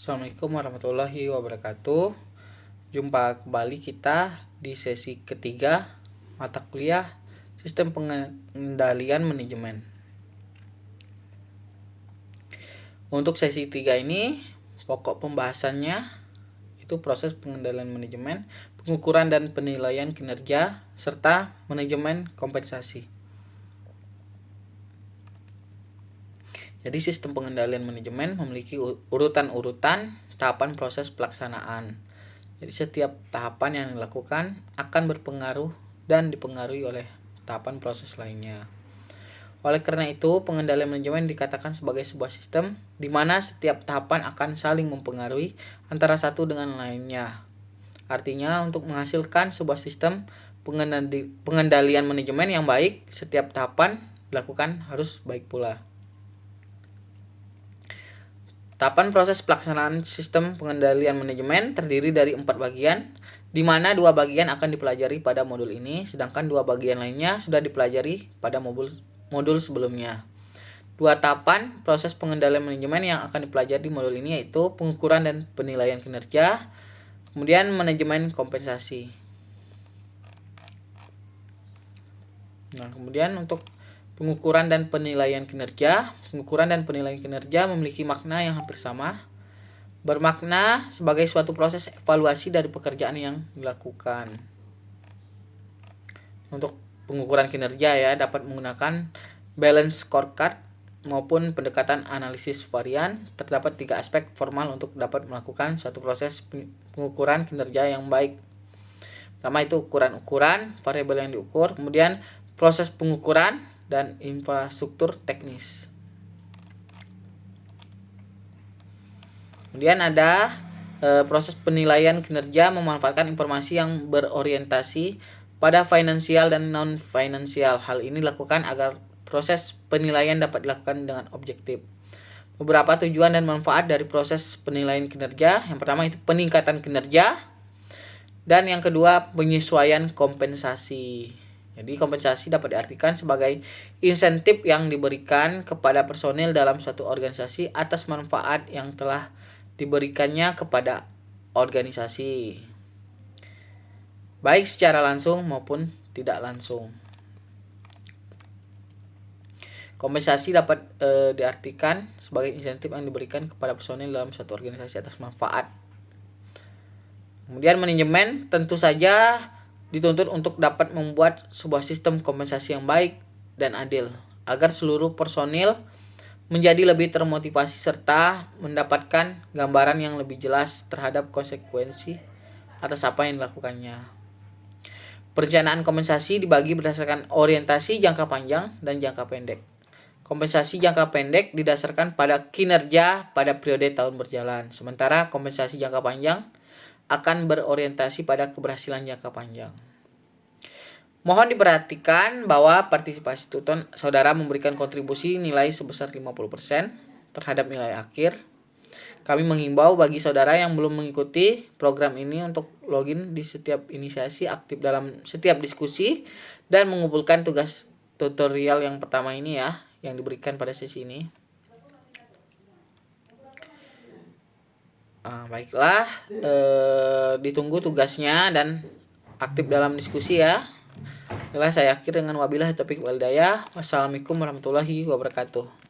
Assalamualaikum warahmatullahi wabarakatuh. Jumpa kembali kita di sesi ketiga mata kuliah Sistem Pengendalian Manajemen. Untuk sesi 3 ini pokok pembahasannya itu proses pengendalian manajemen, pengukuran dan penilaian kinerja, serta manajemen kompensasi. Jadi sistem pengendalian manajemen memiliki urutan-urutan tahapan proses pelaksanaan. Jadi setiap tahapan yang dilakukan akan berpengaruh dan dipengaruhi oleh tahapan proses lainnya. Oleh karena itu, pengendalian manajemen dikatakan sebagai sebuah sistem di mana setiap tahapan akan saling mempengaruhi antara satu dengan lainnya. Artinya, untuk menghasilkan sebuah sistem pengendalian manajemen yang baik, setiap tahapan dilakukan harus baik pula. Tahapan proses pelaksanaan sistem pengendalian manajemen terdiri dari 4 bagian, di mana 2 bagian akan dipelajari pada modul ini, sedangkan 2 bagian lainnya sudah dipelajari pada modul sebelumnya. 2 tahapan proses pengendalian manajemen yang akan dipelajari di modul ini yaitu pengukuran dan penilaian kinerja, kemudian manajemen kompensasi. Nah, kemudian untuk pengukuran dan penilaian kinerja. Pengukuran dan penilaian kinerja memiliki makna yang hampir sama. Bermakna sebagai suatu proses evaluasi dari pekerjaan yang dilakukan. Untuk pengukuran kinerja ya dapat menggunakan balance scorecard maupun pendekatan analisis varian. Terdapat 3 aspek formal untuk dapat melakukan suatu proses pengukuran kinerja yang baik. Pertama itu ukuran-ukuran, variabel yang diukur, kemudian proses pengukuran dan infrastruktur teknis. Kemudian ada proses penilaian kinerja memanfaatkan informasi yang berorientasi pada finansial dan non-finansial. Hal ini dilakukan agar proses penilaian dapat dilakukan dengan objektif. Beberapa tujuan dan manfaat dari proses penilaian kinerja. Yang pertama itu peningkatan kinerja. Dan yang kedua penyesuaian kompensasi. Jadi kompensasi dapat diartikan sebagai insentif yang diberikan kepada personil dalam suatu organisasi atas manfaat yang telah diberikannya kepada organisasi, baik secara langsung maupun tidak langsung. Kompensasi dapat diartikan sebagai insentif yang diberikan kepada personil dalam suatu organisasi atas manfaat. Kemudian manajemen tentu saja dituntut untuk dapat membuat sebuah sistem kompensasi yang baik dan adil agar seluruh personil menjadi lebih termotivasi serta mendapatkan gambaran yang lebih jelas terhadap konsekuensi atas apa yang dilakukannya. Perencanaan kompensasi dibagi berdasarkan orientasi jangka panjang dan jangka pendek. Kompensasi jangka pendek didasarkan pada kinerja pada periode tahun berjalan, sementara kompensasi jangka panjang akan berorientasi pada keberhasilan jangka panjang. Mohon diperhatikan bahwa partisipasi tutor saudara memberikan kontribusi nilai sebesar 50% terhadap nilai akhir. Kami menghimbau bagi saudara yang belum mengikuti program ini untuk login di setiap inisiasi, aktif dalam setiap diskusi, dan mengumpulkan tugas tutorial yang pertama ini ya, yang diberikan pada sesi ini. Baiklah, ditunggu tugasnya dan aktif dalam diskusi ya. Saya akhir dengan wabillahi taufiq wal hidayah. Wassalamualaikum warahmatullahi wabarakatuh.